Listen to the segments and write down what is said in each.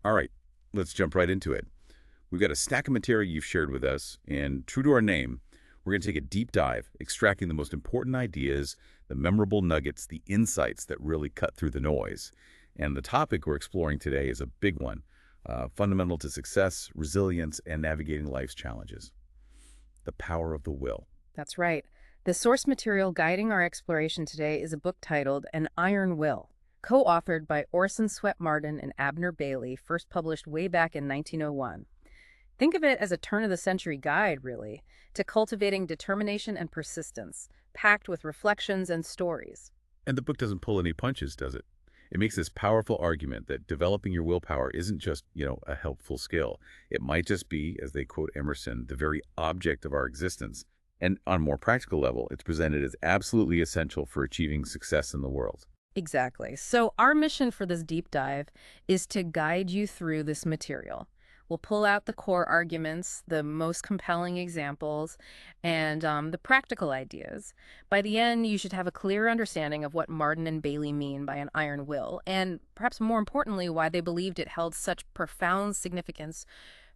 All right, let's jump right into it. We've got a stack of material you've shared with us, and true to our name, we're going to take a deep dive, extracting the most important ideas, the memorable nuggets, the insights that really cut through the noise. And the topic we're exploring today is a big one, fundamental to success, resilience, and navigating life's challenges. The power of the will. That's right. The source material guiding our exploration today is a book titled An Iron Will, co-authored by Orison Swett Marden and Abner Bayley, first published way back in 1901. Think of it as a turn-of-the-century guide, really, to cultivating determination and persistence, packed with reflections and stories. And the book doesn't pull any punches, does it? It makes this powerful argument that developing your willpower isn't just, a helpful skill. It might just be, as they quote Emerson, the very object of our existence. And on a more practical level, it's presented as absolutely essential for achieving success in the world. Exactly. So our mission for this deep dive is to guide you through this material. We'll pull out the core arguments, the most compelling examples, and the practical ideas. By the end, you should have a clear understanding of what Marden and Bailey mean by an iron will, and perhaps more importantly, why they believed it held such profound significance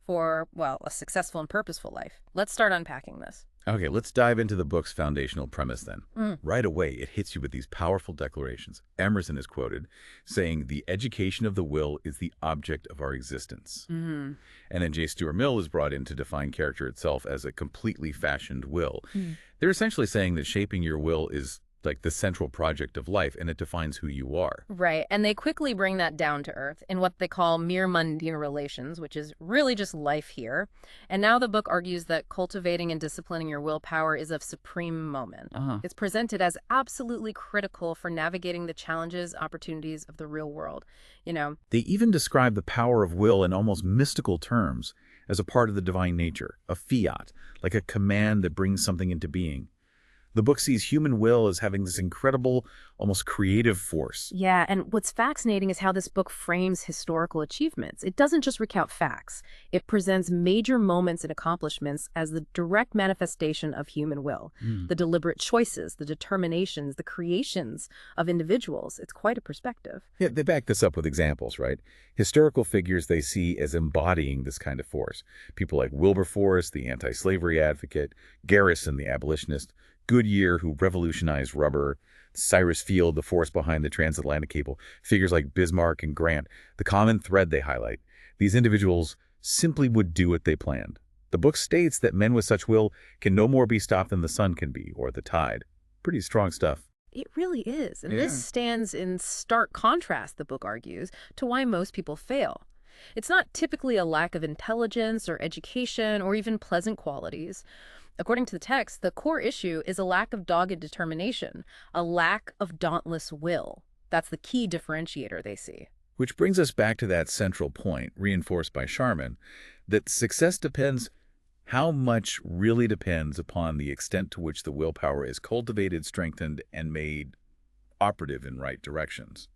for, well, a successful and purposeful life. Let's start unpacking this. Okay, let's dive into the book's foundational premise then. Mm. Right away, it hits you with these powerful declarations. Emerson is quoted saying, "The education of the will is the object of our existence." Mm-hmm. And then J. Stuart Mill is brought in to define character itself as a completely fashioned will. Mm. They're essentially saying that shaping your will is like the central project of life, and it defines who you are. Right, and they quickly bring that down to earth in what they call mere mundane relations, which is really just life here. And now the book argues that cultivating and disciplining your willpower is of supreme moment. Uh-huh. It's presented as absolutely critical for navigating the challenges, opportunities of the real world. They even describe the power of will in almost mystical terms as a part of the divine nature, a fiat, like a command that brings something into being. The book sees human will as having this incredible, almost creative force. Yeah, and what's fascinating is how this book frames historical achievements. It doesn't just recount facts. It presents major moments and accomplishments as the direct manifestation of human will. The deliberate choices, the determinations, the creations of individuals. It's quite a perspective. Yeah, they back this up with examples, right? Historical figures they see as embodying this kind of force. People like Wilberforce, the anti-slavery advocate, Garrison, the abolitionist, Goodyear, who revolutionized rubber, Cyrus Field, the force behind the transatlantic cable, figures like Bismarck and Grant. The common thread they highlight: these individuals simply would do what they planned. The book states that men with such will can no more be stopped than the sun can be, or the tide. Pretty strong stuff. It really is. And Yeah. this stands in stark contrast, the book argues, to why most people fail. It's not typically a lack of intelligence or education or even pleasant qualities. According to the text, the core issue is a lack of dogged determination, a lack of dauntless will. That's the key differentiator they see. Which brings us back to that central point, reinforced by Sharman, that success depends, how much really depends upon the extent to which the willpower is cultivated, strengthened, and made operative in right directions.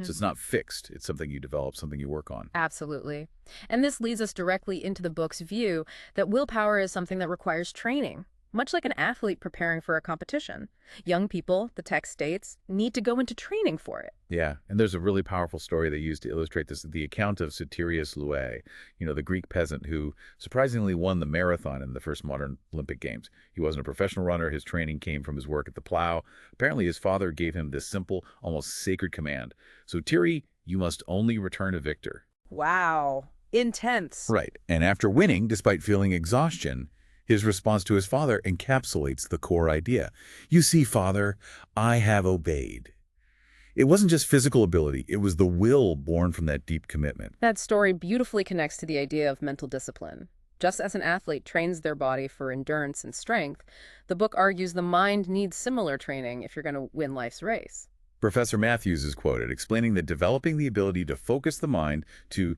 So it's not fixed. It's something you develop, something you work on. Absolutely. And this leads us directly into the book's view that willpower is something that requires training, much like an athlete preparing for a competition. Young people, the text states, need to go into training for it. Yeah, and there's a really powerful story they used to illustrate this, the account of Soterius Loué, the Greek peasant who surprisingly won the marathon in the first modern Olympic Games. He wasn't a professional runner. His training came from his work at the plow. Apparently his father gave him this simple, almost sacred command: "Sotiri, you must only return a victor." Wow. Intense. Right, and after winning, despite feeling exhaustion, his response to his father encapsulates the core idea. "You see, Father, I have obeyed." It wasn't just physical ability, it was the will born from that deep commitment. That story beautifully connects to the idea of mental discipline. Just as an athlete trains their body for endurance and strength, the book argues the mind needs similar training if you're going to win life's race. Professor Matthews is quoted explaining that developing the ability to focus the mind, to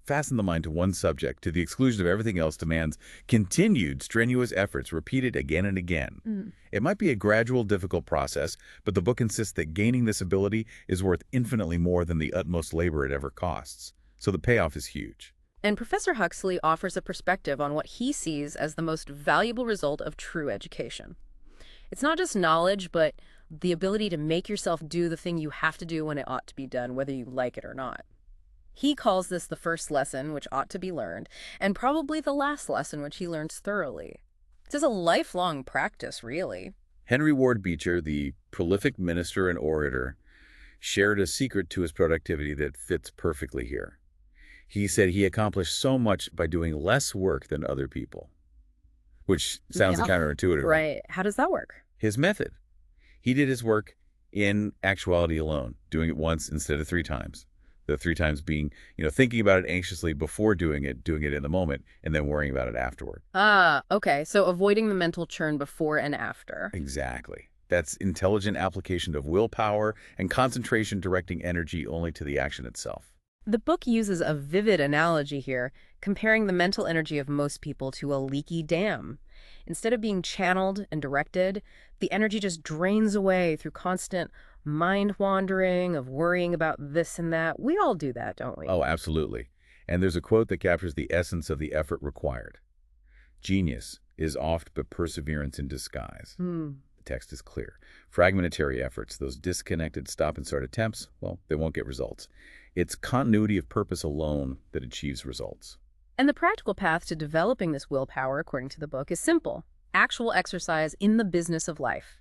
fasten the mind to one subject to the exclusion of everything else, demands continued strenuous efforts repeated again and again. It might be a gradual, difficult process, but the book insists that gaining this ability is worth infinitely more than the utmost labor it ever costs. So the payoff is huge. And Professor Huxley offers a perspective on what he sees as the most valuable result of true education. It's not just knowledge, but the ability to make yourself do the thing you have to do when it ought to be done, whether you like it or not. He calls this the first lesson, which ought to be learned, and probably the last lesson, which he learns thoroughly. This is a lifelong practice, really. Henry Ward Beecher, the prolific minister and orator, shared a secret to his productivity that fits perfectly here. He said he accomplished so much by doing less work than other people, which sounds Yeah. counterintuitive. Right. How does that work? His method. He did his work in actuality alone, doing it once instead of 3 times. The 3 times being, thinking about it anxiously before doing it in the moment, and then worrying about it afterward. Ah, okay. So avoiding the mental churn before and after. Exactly. That's intelligent application of willpower and concentration directing energy only to the action itself. The book uses a vivid analogy here, comparing the mental energy of most people to a leaky dam. Instead of being channeled and directed, the energy just drains away through constant mind wandering, of worrying about this and that. We all do that, don't we? Oh, absolutely. And there's a quote that captures the essence of the effort required. Genius is oft but perseverance in disguise. Hmm. The text is clear. Fragmentary efforts, those disconnected stop and start attempts, well, they won't get results. It's continuity of purpose alone that achieves results. And the practical path to developing this willpower, according to the book, is simple. Actual exercise in the business of life.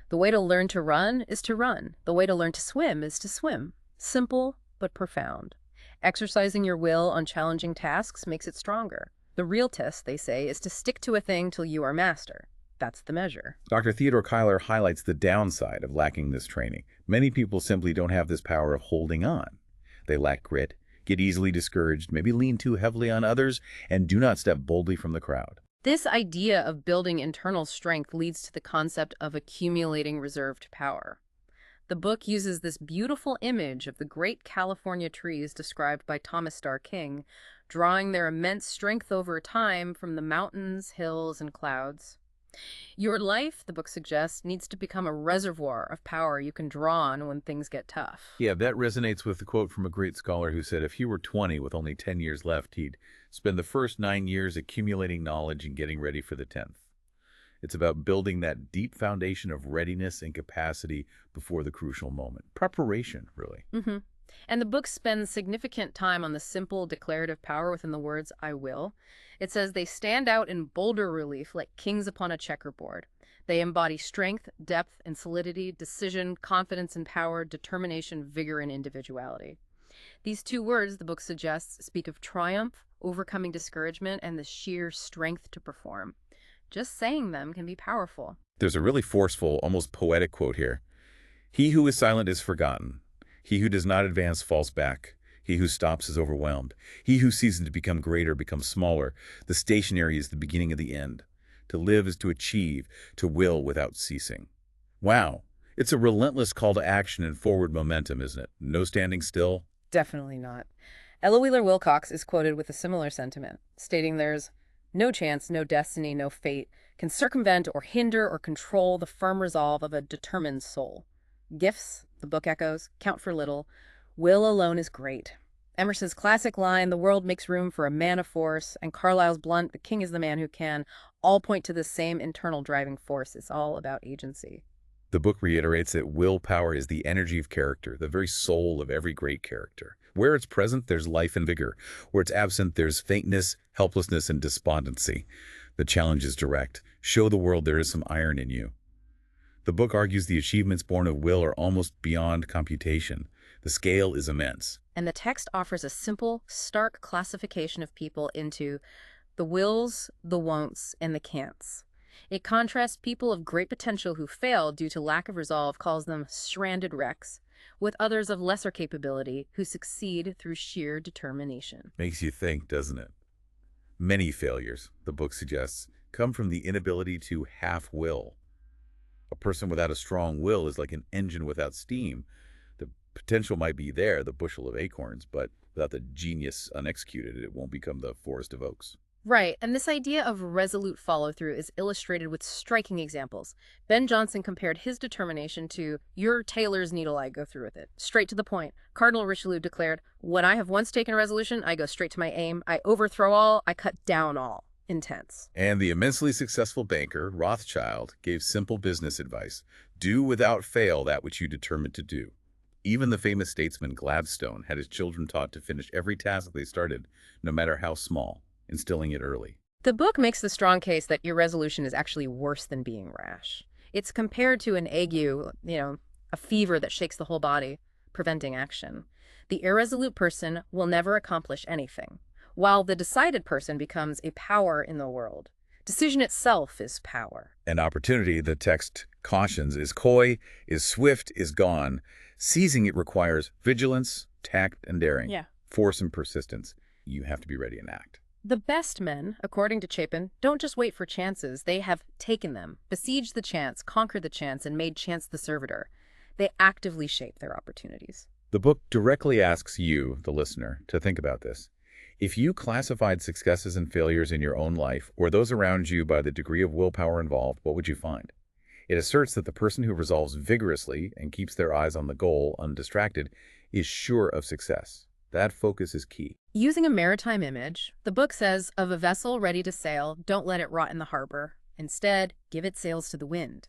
The way to learn to run is to run. The way to learn to swim is to swim. Simple, but profound. Exercising your will on challenging tasks makes it stronger. The real test, they say, is to stick to a thing till you are master. That's the measure. Dr. Theodore Kyler highlights the downside of lacking this training. Many people simply don't have this power of holding on. They lack grit, get easily discouraged, maybe lean too heavily on others, and do not step boldly from the crowd. This idea of building internal strength leads to the concept of accumulating reserved power. The book uses this beautiful image of the great California trees described by Thomas Starr King, drawing their immense strength over time from the mountains, hills, and clouds. Your life, the book suggests, needs to become a reservoir of power you can draw on when things get tough. Yeah, that resonates with the quote from a great scholar who said if he were 20 with only 10 years left, he'd spend the first 9 years accumulating knowledge and getting ready for the 10th. It's about building that deep foundation of readiness and capacity before the crucial moment. Preparation, really. Mm-hmm. And the book spends significant time on the simple declarative power within the words, I will. It says they stand out in bolder relief like kings upon a checkerboard. They embody strength, depth, and solidity, decision, confidence and power, determination, vigor, and individuality. These 2 words, the book suggests, speak of triumph, overcoming discouragement, and the sheer strength to perform. Just saying them can be powerful. There's a really forceful, almost poetic quote here. He who is silent is forgotten. He who does not advance falls back. He who stops is overwhelmed. He who ceases to become greater becomes smaller. The stationary is the beginning of the end. To live is to achieve, to will without ceasing. Wow. It's a relentless call to action and forward momentum, isn't it? No standing still. Definitely not. Ella Wheeler Wilcox is quoted with a similar sentiment, stating there's no chance, no destiny, no fate can circumvent or hinder or control the firm resolve of a determined soul. Gifts, the book echoes, count for little. Will alone is great. Emerson's classic line, the world makes room for a man of force, and Carlyle's blunt, the king is the man who can, all point to the same internal driving force. It's all about agency. The book reiterates that willpower is the energy of character, the very soul of every great character. Where it's present, there's life and vigor. Where it's absent, there's faintness, helplessness, and despondency. The challenge is direct. Show the world there is some iron in you. The book argues the achievements born of will are almost beyond computation. The scale is immense. And the text offers a simple, stark classification of people into the wills, the won'ts, and the can'ts. It contrasts people of great potential who fail due to lack of resolve, calls them stranded wrecks, with others of lesser capability who succeed through sheer determination. Makes you think, doesn't it? Many failures, the book suggests, come from the inability to half-will. A person without a strong will is like an engine without steam. The potential might be there, the bushel of acorns, but without the genius unexecuted, it won't become the forest of oaks. Right, and this idea of resolute follow-through is illustrated with striking examples. Ben Jonson compared his determination to your tailor's needle, I go through with it. Straight to the point. Cardinal Richelieu declared, when I have once taken a resolution, I go straight to my aim. I overthrow all, I cut down all. Intense. And the immensely successful banker, Rothschild, gave simple business advice. Do without fail that which you determine to do. Even the famous statesman Gladstone had his children taught to finish every task they started, no matter how small, instilling it early. The book makes the strong case that irresolution is actually worse than being rash. It's compared to an ague, a fever that shakes the whole body, preventing action. The irresolute person will never accomplish anything, while the decided person becomes a power in the world. Decision itself is power. An opportunity, the text cautions, is coy, is swift, is gone. Seizing it requires vigilance, tact, and daring. Yeah. Force and persistence. You have to be ready and act. The best men, according to Chapin, don't just wait for chances. They have taken them, besieged the chance, conquered the chance, and made chance the servitor. They actively shape their opportunities. The book directly asks you, the listener, to think about this. If you classified successes and failures in your own life or those around you by the degree of willpower involved, what would you find? It asserts that the person who resolves vigorously and keeps their eyes on the goal undistracted is sure of success. That focus is key. Using a maritime image, the book says of a vessel ready to sail, don't let it rot in the harbor. Instead, give it sails to the wind.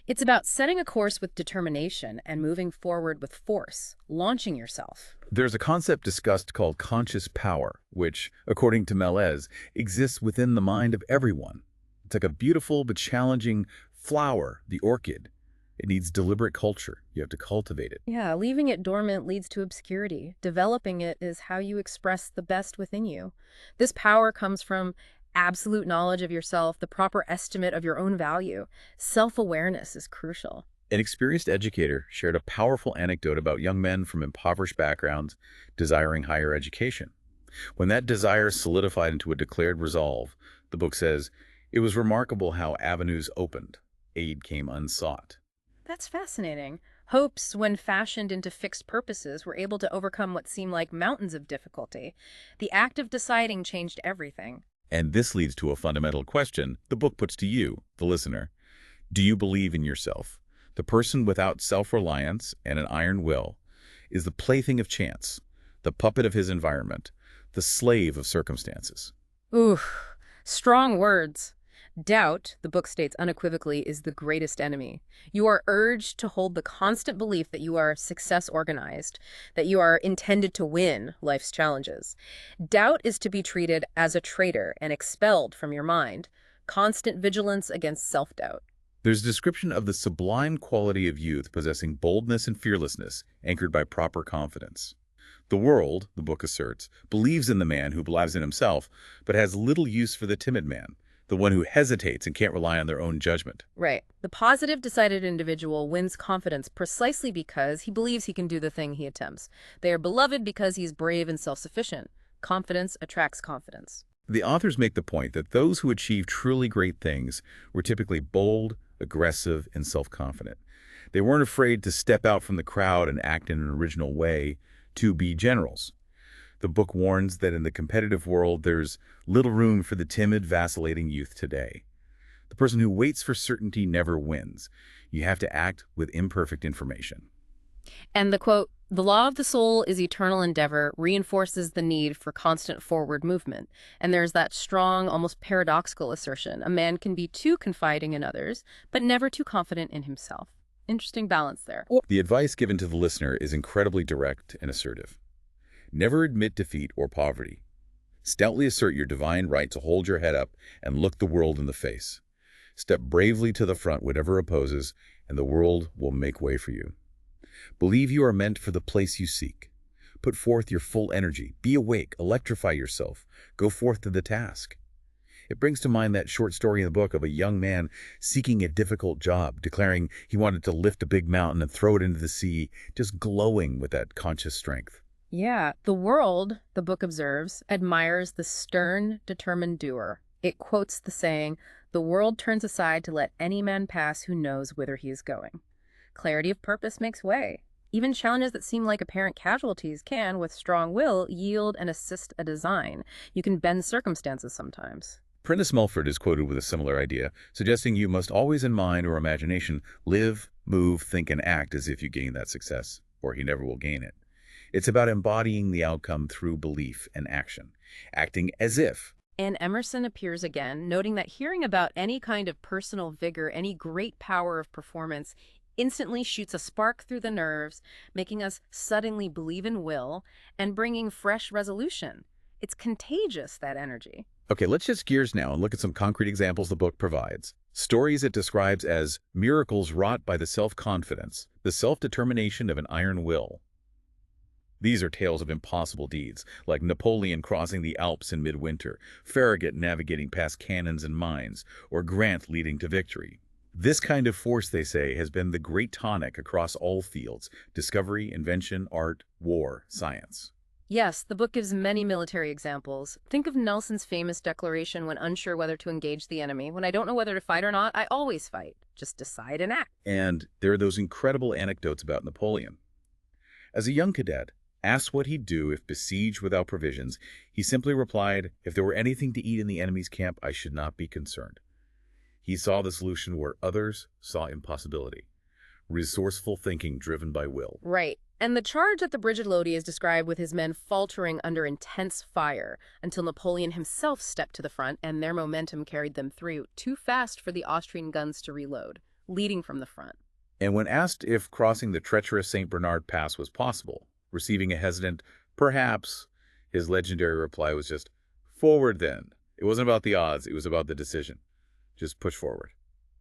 It's about setting a course with determination and moving forward with force, launching yourself. There's a concept discussed called conscious power, which, according to Melez, exists within the mind of everyone. It's like a beautiful but challenging flower, the orchid. It needs deliberate culture. You have to cultivate it. Yeah, leaving it dormant leads to obscurity. Developing it is how you express the best within you. This power comes from absolute knowledge of yourself, the proper estimate of your own value. Self-awareness is crucial. An experienced educator shared a powerful anecdote about young men from impoverished backgrounds desiring higher education. When that desire solidified into a declared resolve, the book says, it was remarkable how avenues opened. Aid came unsought. That's fascinating. Hopes, when fashioned into fixed purposes, were able to overcome what seemed like mountains of difficulty. The act of deciding changed everything. And this leads to a fundamental question the book puts to you, the listener. Do you believe in yourself? The person without self-reliance and an iron will is the plaything of chance, the puppet of his environment, the slave of circumstances. Ooh, strong words. Doubt, the book states unequivocally, is the greatest enemy. You are urged to hold the constant belief that you are success-organized, that you are intended to win life's challenges. Doubt is to be treated as a traitor and expelled from your mind. Constant vigilance against self-doubt. There's a description of the sublime quality of youth possessing boldness and fearlessness, anchored by proper confidence. The world, the book asserts, believes in the man who believes in himself, but has little use for the timid man, the one who hesitates and can't rely on their own judgment. Right. The positive, decided individual wins confidence precisely because he believes he can do the thing he attempts. They are beloved because he is brave and self-sufficient. Confidence attracts confidence. The authors make the point that those who achieve truly great things were typically bold, aggressive, and self-confident. They weren't afraid to step out from the crowd and act in an original way, to be generals. The book warns that in the competitive world, there's little room for the timid, vacillating youth today. The person who waits for certainty never wins. You have to act with imperfect information. And the quote, "The law of the soul is eternal endeavor," reinforces the need for constant forward movement. And there's that strong, almost paradoxical assertion. A man can be too confiding in others, but never too confident in himself. Interesting balance there. The advice given to the listener is incredibly direct and assertive. Never admit defeat or poverty. Stoutly assert your divine right to hold your head up and look the world in the face. Step bravely to the front whatever opposes, and the world will make way for you. Believe you are meant for the place you seek. Put forth your full energy. Be awake. Electrify yourself. Go forth to the task. It brings to mind that short story in the book of a young man seeking a difficult job, declaring he wanted to lift a big mountain and throw it into the sea, just glowing with that conscious strength. Yeah, the world, the book observes, admires the stern, determined doer. It quotes the saying, "The world turns aside to let any man pass who knows whither he is going." Clarity of purpose makes way. Even challenges that seem like apparent casualties can, with strong will, yield and assist a design. You can bend circumstances sometimes. Prentice Mulford is quoted with a similar idea, suggesting you must always in mind or imagination live, move, think, and act as if you gain that success, or he never will gain it. It's about embodying the outcome through belief and action, acting as if. And Emerson appears again, noting that hearing about any kind of personal vigor, any great power of performance, instantly shoots a spark through the nerves, making us suddenly believe in will and bringing fresh resolution. It's contagious, that energy. Okay, let's shift gears now and look at some concrete examples the book provides. Stories it describes as miracles wrought by the self-confidence, the self-determination of an iron will. These are tales of impossible deeds, like Napoleon crossing the Alps in midwinter, Farragut navigating past cannons and mines, or Grant leading to victory. This kind of force, they say, has been the great tonic across all fields: discovery, invention, art, war, science. Yes, the book gives many military examples. Think of Nelson's famous declaration when unsure whether to engage the enemy. When I don't know whether to fight or not, I always fight. Just decide and act. And there are those incredible anecdotes about Napoleon. As a young cadet, asked what he'd do if besieged without provisions, he simply replied, "If there were anything to eat in the enemy's camp, I should not be concerned." He saw the solution where others saw impossibility. Resourceful thinking driven by will. Right. And the charge at the Bridge at Lodi is described with his men faltering under intense fire until Napoleon himself stepped to the front and their momentum carried them through, too fast for the Austrian guns to reload, leading from the front. And when asked if crossing the treacherous St. Bernard Pass was possible, receiving a hesitant, "Perhaps," his legendary reply was just, "Forward then." It wasn't about the odds, it was about the decision. Just push forward.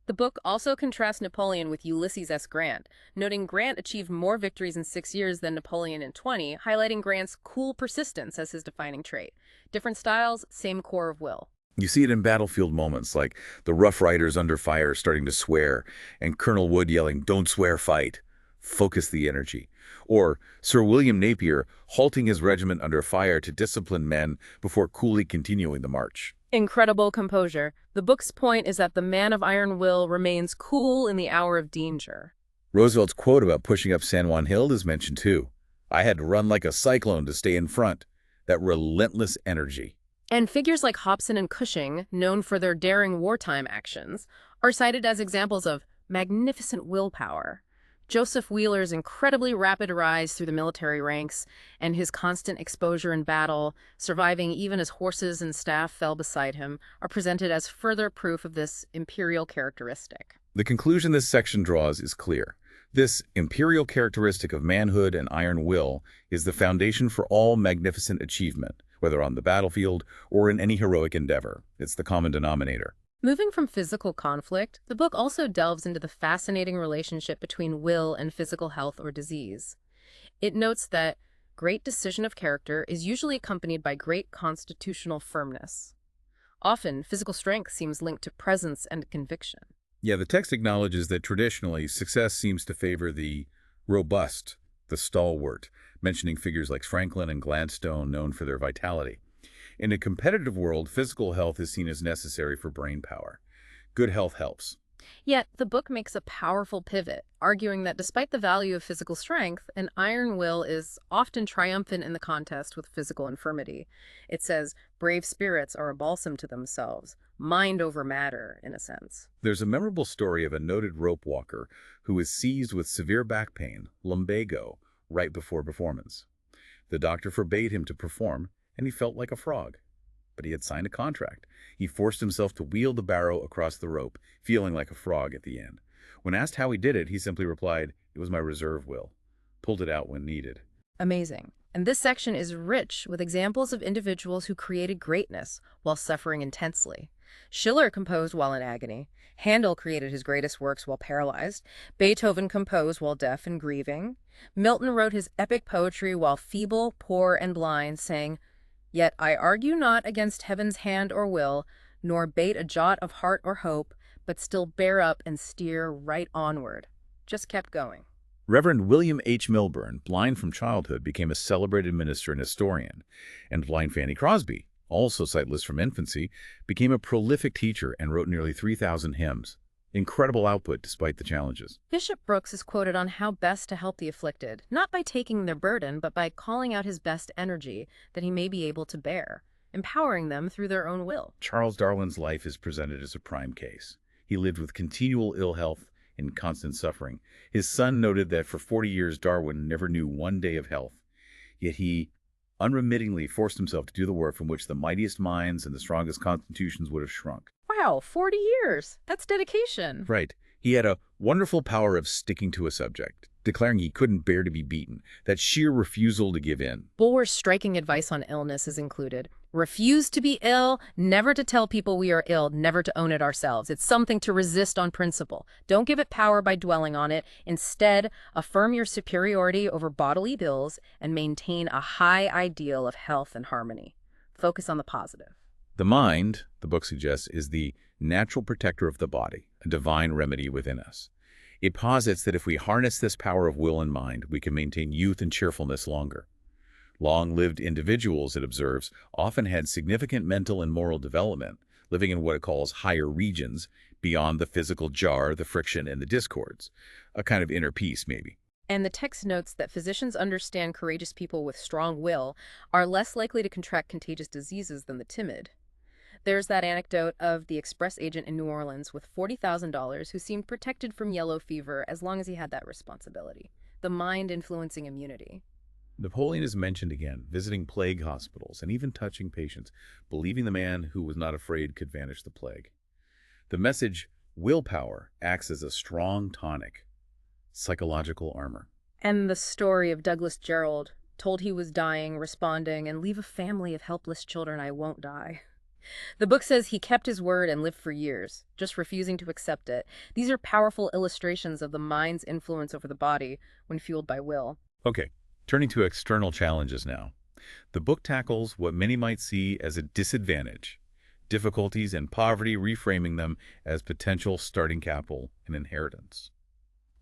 The book also contrasts Napoleon with Ulysses S. Grant, noting Grant achieved more victories in 6 years than Napoleon in 20, highlighting Grant's cool persistence as his defining trait. Different styles, same core of will. You see it in battlefield moments like the Rough Riders under fire starting to swear, and Colonel Wood yelling, "Don't swear, fight." Focus the energy. Or Sir William Napier halting his regiment under fire to discipline men before coolly continuing the march. Incredible composure. The book's point is that the man of iron will remains cool in the hour of danger. Roosevelt's quote about pushing up San Juan Hill is mentioned too. "I had to run like a cyclone to stay in front." That relentless energy. And figures like Hobson and Cushing, known for their daring wartime actions, are cited as examples of magnificent willpower. Joseph Wheeler's incredibly rapid rise through the military ranks and his constant exposure in battle, surviving even as horses and staff fell beside him, are presented as further proof of this imperial characteristic. The conclusion this section draws is clear. This imperial characteristic of manhood and iron will is the foundation for all magnificent achievement, whether on the battlefield or in any heroic endeavor. It's the common denominator. Moving from physical conflict, the book also delves into the fascinating relationship between will and physical health or disease. It notes that great decision of character is usually accompanied by great constitutional firmness. Often, physical strength seems linked to presence and conviction. Yeah, the text acknowledges that traditionally success seems to favor the robust, the stalwart, mentioning figures like Franklin and Gladstone known for their vitality. In a competitive world, physical health is seen as necessary for brain power. Good health helps. Yet, the book makes a powerful pivot, arguing that despite the value of physical strength, an iron will is often triumphant in the contest with physical infirmity. It says, brave spirits are a balsam to themselves, mind over matter, in a sense. There's a memorable story of a noted rope walker who was seized with severe back pain, lumbago, right before performance. The doctor forbade him to perform, and he felt like a frog. But he had signed a contract. He forced himself to wheel the barrow across the rope, feeling like a frog at the end. When asked how he did it, he simply replied, "It was my reserve will. Pulled it out when needed." Amazing. And this section is rich with examples of individuals who created greatness while suffering intensely. Schiller composed while in agony. Handel created his greatest works while paralyzed. Beethoven composed while deaf and grieving. Milton wrote his epic poetry while feeble, poor, and blind, saying, "Yet I argue not against heaven's hand or will, nor bate a jot of heart or hope, but still bear up and steer right onward." Just kept going. Reverend William H. Milburn, blind from childhood, became a celebrated minister and historian. And blind Fanny Crosby, also sightless from infancy, became a prolific teacher and wrote nearly 3,000 hymns. Incredible output despite the challenges. Bishop Brooks is quoted on how best to help the afflicted, not by taking their burden, but by calling out his best energy that he may be able to bear, empowering them through their own will. Charles Darwin's life is presented as a prime case. He lived with continual ill health and constant suffering. His son noted that for 40 years Darwin never knew one day of health, yet he unremittingly forced himself to do the work from which the mightiest minds and the strongest constitutions would have shrunk. Wow, 40 years! That's dedication. Right. He had a wonderful power of sticking to a subject, declaring he couldn't bear to be beaten, that sheer refusal to give in. Bulwer's striking advice on illness is included. Refuse to be ill, never to tell people we are ill, never to own it ourselves. It's something to resist on principle. Don't give it power by dwelling on it. Instead, affirm your superiority over bodily ills and maintain a high ideal of health and harmony. Focus on the positive. The mind, the book suggests, is the natural protector of the body, a divine remedy within us. It posits that if we harness this power of will and mind, we can maintain youth and cheerfulness longer. Long-lived individuals, it observes, often had significant mental and moral development, living in what it calls higher regions, beyond the physical jar, the friction, and the discords. A kind of inner peace, maybe. And the text notes that physicians understand courageous people with strong will are less likely to contract contagious diseases than the timid. There's that anecdote of the express agent in New Orleans with $40,000 who seemed protected from yellow fever as long as he had that responsibility. The mind influencing immunity. Napoleon is mentioned again, visiting plague hospitals and even touching patients, believing the man who was not afraid could vanish the plague. The message, willpower, acts as a strong tonic, psychological armor. And the story of Douglas Jerrold, told he was dying, responding, and leave a family of helpless children, I won't die. The book says he kept his word and lived for years, just refusing to accept it. These are powerful illustrations of the mind's influence over the body when fueled by will. Okay, turning to external challenges now. The book tackles what many might see as a disadvantage, difficulties and poverty, reframing them as potential starting capital and inheritance.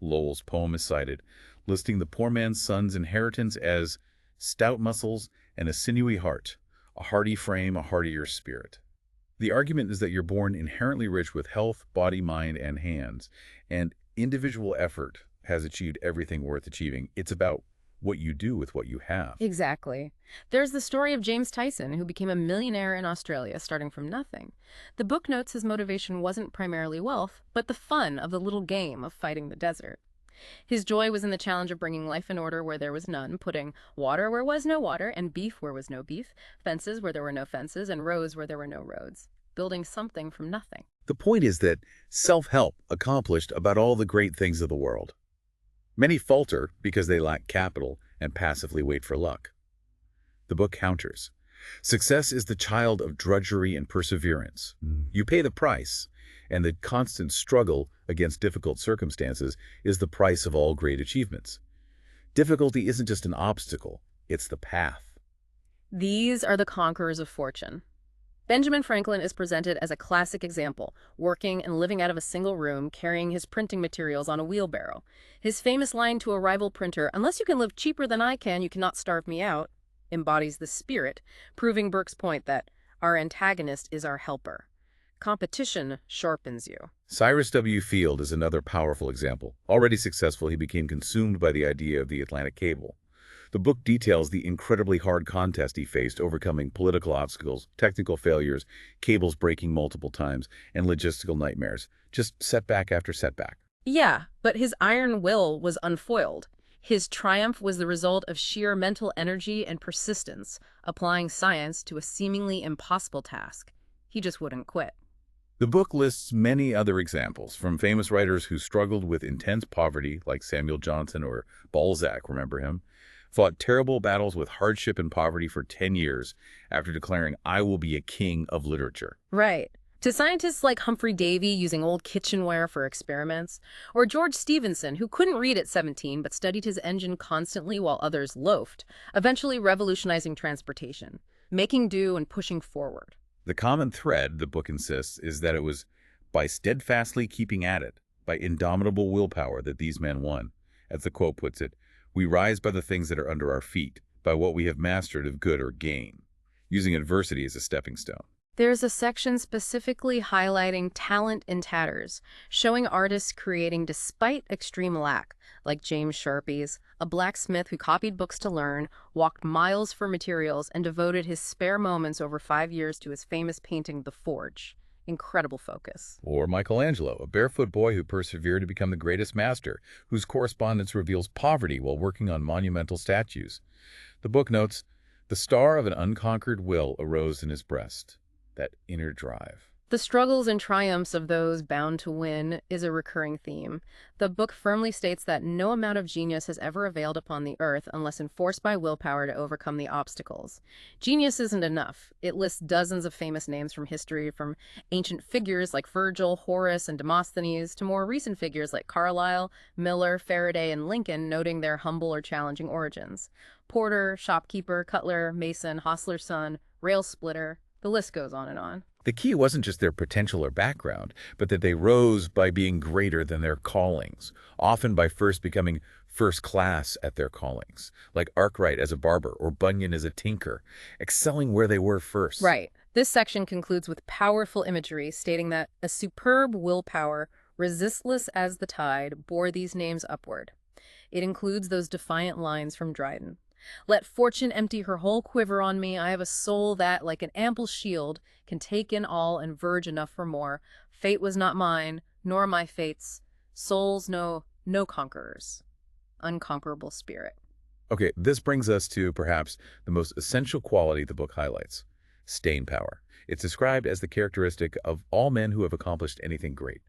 Lowell's poem is cited, listing the poor man's son's inheritance as stout muscles and a sinewy heart, a hardy frame, a heartier spirit. The argument is that you're born inherently rich with health, body, mind, and hands, and individual effort has achieved everything worth achieving. It's about what you do with what you have. Exactly. There's the story of James Tyson, who became a millionaire in Australia starting from nothing. The book notes his motivation wasn't primarily wealth, but the fun of the little game of fighting the desert. His joy was in the challenge of bringing life in order where there was none, putting water where was no water, and beef where was no beef, fences where there were no fences, and roads where there were no roads, building something from nothing. The point is that self-help accomplished about all the great things of the world. Many falter because they lack capital and passively wait for luck. The book counters. Success is the child of drudgery and perseverance. You pay the price, and the constant struggle against difficult circumstances is the price of all great achievements. Difficulty isn't just an obstacle, it's the path. These are the conquerors of fortune. Benjamin Franklin is presented as a classic example, working and living out of a single room, carrying his printing materials on a wheelbarrow. His famous line to a rival printer, "Unless you can live cheaper than I can, you cannot starve me out," embodies the spirit, proving Burke's point that our antagonist is our helper. Competition sharpens you. Cyrus W. Field is another powerful example. Already successful, he became consumed by the idea of the Atlantic cable. The book details the incredibly hard contest he faced, overcoming political obstacles, technical failures, cables breaking multiple times, and logistical nightmares. Just setback after setback. Yeah, but his iron will was unfoiled. His triumph was the result of sheer mental energy and persistence, applying science to a seemingly impossible task. He just wouldn't quit. The book lists many other examples, from famous writers who struggled with intense poverty, like Samuel Johnson or Balzac, remember him, fought terrible battles with hardship and poverty for 10 years after declaring, "I will be a king of literature." Right. To scientists like Humphrey Davy using old kitchenware for experiments, or George Stephenson, who couldn't read at 17 but studied his engine constantly while others loafed, eventually revolutionizing transportation, making do and pushing forward. The common thread, the book insists, is that it was by steadfastly keeping at it, by indomitable willpower, that these men won. As the quote puts it, "We rise by the things that are under our feet, by what we have mastered of good or gain," using adversity as a stepping stone. There's a section specifically highlighting talent in tatters, showing artists creating despite extreme lack, like James Sharpie's, a blacksmith who copied books to learn, walked miles for materials, and devoted his spare moments over 5 years to his famous painting, The Forge. Incredible focus. Or Michelangelo, a barefoot boy who persevered to become the greatest master, whose correspondence reveals poverty while working on monumental statues. The book notes, "The star of an unconquered will arose in his breast." That inner drive. The struggles and triumphs of those bound to win is a recurring theme. The book firmly states that no amount of genius has ever availed upon the earth unless enforced by willpower to overcome the obstacles. Genius isn't enough. It lists dozens of famous names from history, from ancient figures like Virgil, Horace, and Demosthenes, to more recent figures like Carlyle, Miller, Faraday, and Lincoln, noting their humble or challenging origins. Porter, shopkeeper, cutler, mason, hostler's son, rail splitter, the list goes on and on. The key wasn't just their potential or background, but that they rose by being greater than their callings, often by first becoming first class at their callings, like Arkwright as a barber or Bunyan as a tinker, excelling where they were first. Right. This section concludes with powerful imagery stating that a superb willpower, resistless as the tide, bore these names upward. It includes those defiant lines from Dryden. Let fortune empty her whole quiver on me. I have a soul that, like an ample shield, can take in all and verge enough for more. Fate was not mine, nor my fate's. Souls know no conquerors. Unconquerable spirit. Okay, this brings us to perhaps the most essential quality the book highlights: staying power. It's described as the characteristic of all men who have accomplished anything great.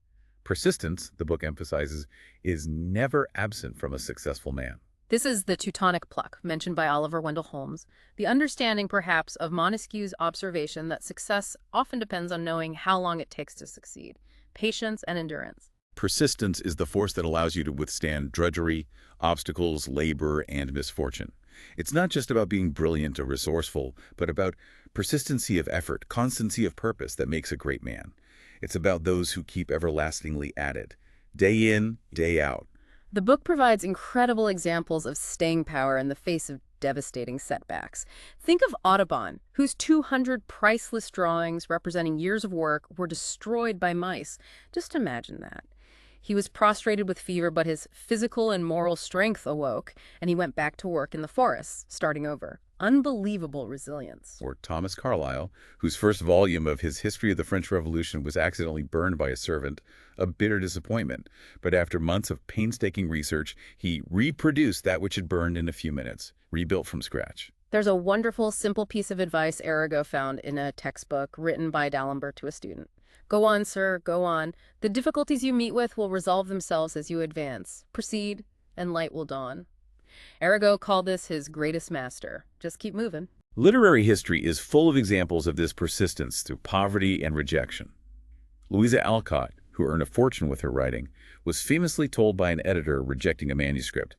Persistence, the book emphasizes, is never absent from a successful man. This is the Teutonic pluck, mentioned by Oliver Wendell Holmes, the understanding perhaps of Montesquieu's observation that success often depends on knowing how long it takes to succeed, patience and endurance. Persistence is the force that allows you to withstand drudgery, obstacles, labor, and misfortune. It's not just about being brilliant or resourceful, but about persistency of effort, constancy of purpose that makes a great man. It's about those who keep everlastingly at it, day in, day out. The book provides incredible examples of staying power in the face of devastating setbacks. Think of Audubon, whose 200 priceless drawings representing years of work were destroyed by mice. Just imagine that. He was prostrated with fever, but his physical and moral strength awoke, and he went back to work in the forests, starting over. Unbelievable resilience. Or Thomas Carlyle, whose first volume of his History of the French Revolution was accidentally burned by a servant, a bitter disappointment. But after months of painstaking research, he reproduced that which had burned in a few minutes, rebuilt from scratch. There's a wonderful, simple piece of advice Arago found in a textbook written by D'Alembert to a student. Go on, sir, go on. The difficulties you meet with will resolve themselves as you advance. Proceed, and light will dawn. Arago called this his greatest master. Just keep moving. Literary history is full of examples of this persistence through poverty and rejection. Louisa Alcott, who earned a fortune with her writing, was famously told by an editor rejecting a manuscript,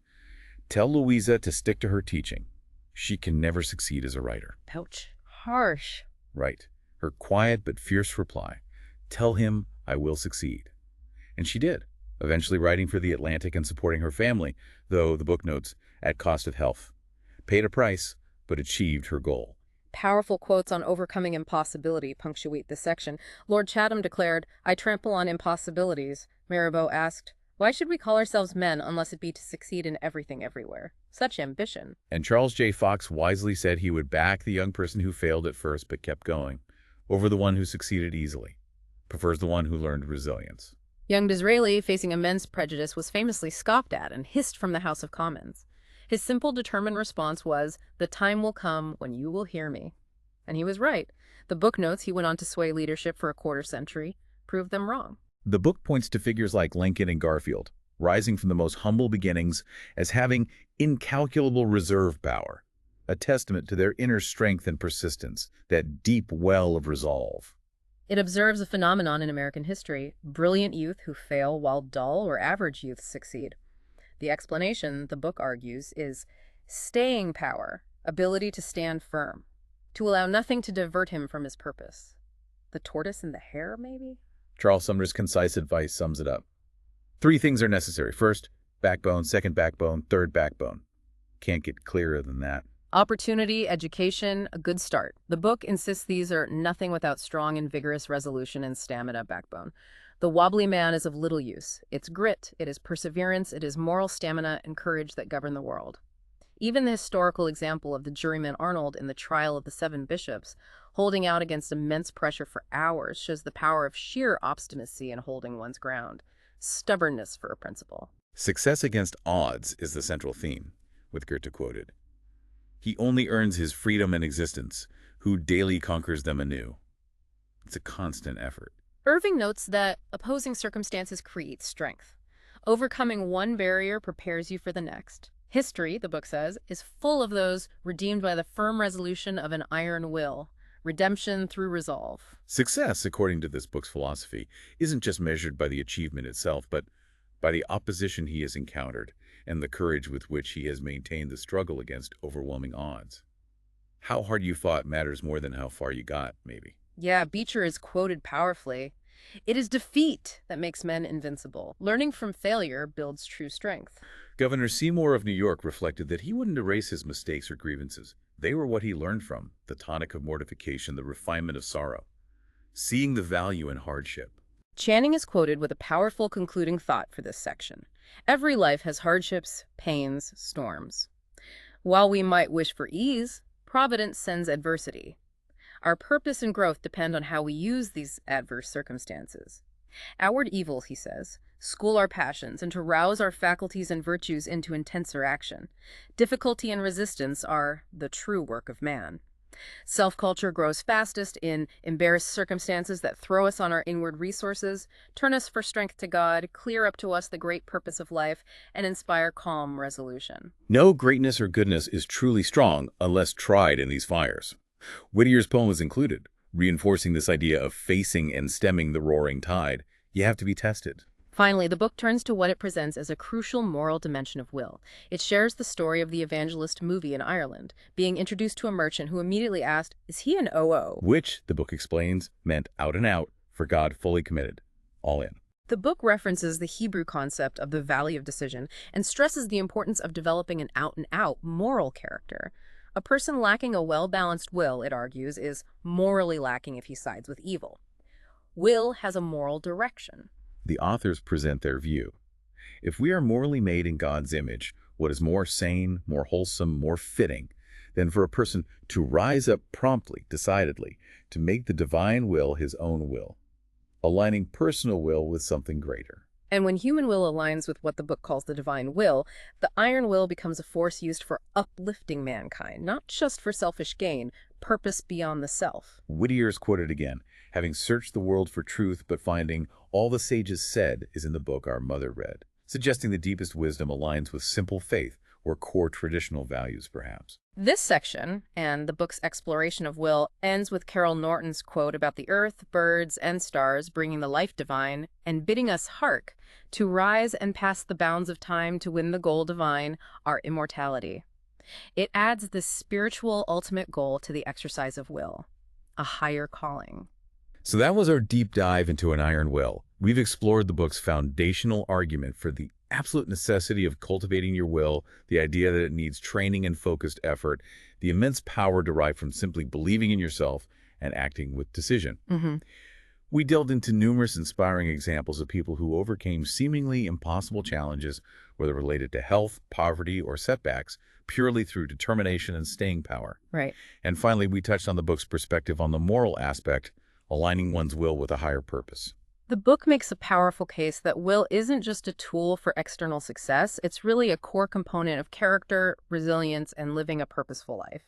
"Tell Louisa to stick to her teaching. She can never succeed as a writer." Ouch. Harsh. Right. Her quiet but fierce reply, "Tell him I will succeed." And she did, eventually writing for The Atlantic and supporting her family, though, the book notes, at cost of health. Paid a price, but achieved her goal. Powerful quotes on overcoming impossibility punctuate this section. Lord Chatham declared, "I trample on impossibilities." Mirabeau asked, "Why should we call ourselves men unless it be to succeed in everything everywhere?" Such ambition. And Charles J. Fox wisely said he would back the young person who failed at first but kept going, over the one who succeeded easily. Prefers the one who learned resilience. Young Disraeli, facing immense prejudice, was famously scoffed at and hissed from the House of Commons. His simple, determined response was, "The time will come when you will hear me." And he was right. The book notes he went on to sway leadership for a quarter century, proved them wrong. The book points to figures like Lincoln and Garfield, rising from the most humble beginnings as having incalculable reserve power, a testament to their inner strength and persistence, that deep well of resolve. It observes a phenomenon in American history: brilliant youth who fail while dull or average youth succeed. The explanation, the book argues, is staying power, ability to stand firm, to allow nothing to divert him from his purpose. The tortoise and the hare, maybe? Charles Sumner's concise advice sums it up. 3 things are necessary. First, backbone. Second, backbone. Third, backbone. Can't get clearer than that. Opportunity, education, a good start. The book insists these are nothing without strong and vigorous resolution and stamina backbone. The wobbly man is of little use. It's grit, it is perseverance, it is moral stamina and courage that govern the world. Even the historical example of the juryman Arnold in the trial of the 7 bishops, holding out against immense pressure for hours, shows the power of sheer obstinacy in holding one's ground. Stubbornness for a principle. Success against odds is the central theme, with Goethe quoted. He only earns his freedom and existence, who daily conquers them anew. It's a constant effort. Irving notes that opposing circumstances create strength. Overcoming one barrier prepares you for the next. History, the book says, is full of those redeemed by the firm resolution of an iron will. Redemption through resolve. Success, according to this book's philosophy, isn't just measured by the achievement itself, but by the opposition he has encountered and the courage with which he has maintained the struggle against overwhelming odds. How hard you fought matters more than how far you got, maybe. Yeah, Beecher is quoted powerfully. It is defeat that makes men invincible. Learning from failure builds true strength. Governor Seymour of New York reflected that he wouldn't erase his mistakes or grievances. They were what he learned from, the tonic of mortification, the refinement of sorrow, seeing the value in hardship. Channing is quoted with a powerful concluding thought for this section. Every life has hardships, pains, storms. While we might wish for ease, Providence sends adversity. Our purpose and growth depend on how we use these adverse circumstances. Outward evils, he says, school our passions and to rouse our faculties and virtues into intenser action. Difficulty and resistance are the true work of man. Self-culture grows fastest in embarrassed circumstances that throw us on our inward resources, turn us for strength to God, clear up to us the great purpose of life, and inspire calm resolution. No greatness or goodness is truly strong unless tried in these fires. Whittier's poem is included, reinforcing this idea of facing and stemming the roaring tide. You have to be tested. Finally, the book turns to what it presents as a crucial moral dimension of will. It shares the story of the evangelist movie in Ireland, being introduced to a merchant who immediately asked, "Is he an OO?" Which, the book explains, meant out and out, for God fully committed, all in. The book references the Hebrew concept of the valley of decision and stresses the importance of developing an out-and-out moral character. A person lacking a well-balanced will, it argues, is morally lacking if he sides with evil. Will has a moral direction. The authors present their view. If we are morally made in God's image, what is more sane, more wholesome, more fitting than for a person to rise up promptly, decidedly, to make the divine will his own will, aligning personal will with something greater. And when human will aligns with what the book calls the divine will, the iron will becomes a force used for uplifting mankind, not just for selfish gain, purpose beyond the self. Whittier is quoted again, having searched the world for truth, but finding all the sages said is in the book our mother read, suggesting the deepest wisdom aligns with simple faith or core traditional values, perhaps. This section, and the book's exploration of will, ends with Carol Norton's quote about the earth, birds, and stars bringing the life divine and bidding us hark to rise and pass the bounds of time to win the goal divine, our immortality. It adds this spiritual ultimate goal to the exercise of will, a higher calling. So that was our deep dive into An Iron Will. We've explored the book's foundational argument for the absolute necessity of cultivating your will, the idea that it needs training and focused effort, the immense power derived from simply believing in yourself and acting with decision. We delved into numerous inspiring examples of people who overcame seemingly impossible challenges, whether related to health, poverty, or setbacks, purely through determination and staying power. Right. And finally, we touched on the book's perspective on the moral aspect, aligning one's will with a higher purpose. The book makes a powerful case that will isn't just a tool for external success, it's really a core component of character, resilience, and living a purposeful life.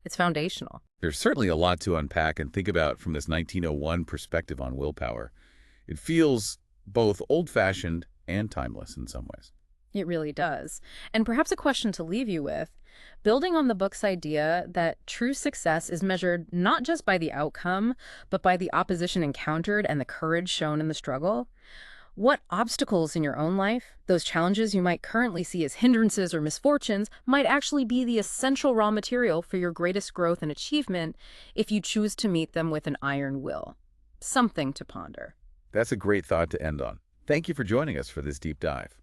It's foundational. There's certainly a lot to unpack and think about from this 1901 perspective on willpower. It feels both old-fashioned and timeless in some ways. It really does. And perhaps a question to leave you with, building on the book's idea that true success is measured not just by the outcome, but by the opposition encountered and the courage shown in the struggle. What obstacles in your own life, those challenges you might currently see as hindrances or misfortunes, might actually be the essential raw material for your greatest growth and achievement if you choose to meet them with an iron will. Something to ponder. That's a great thought to end on. Thank you for joining us for this deep dive.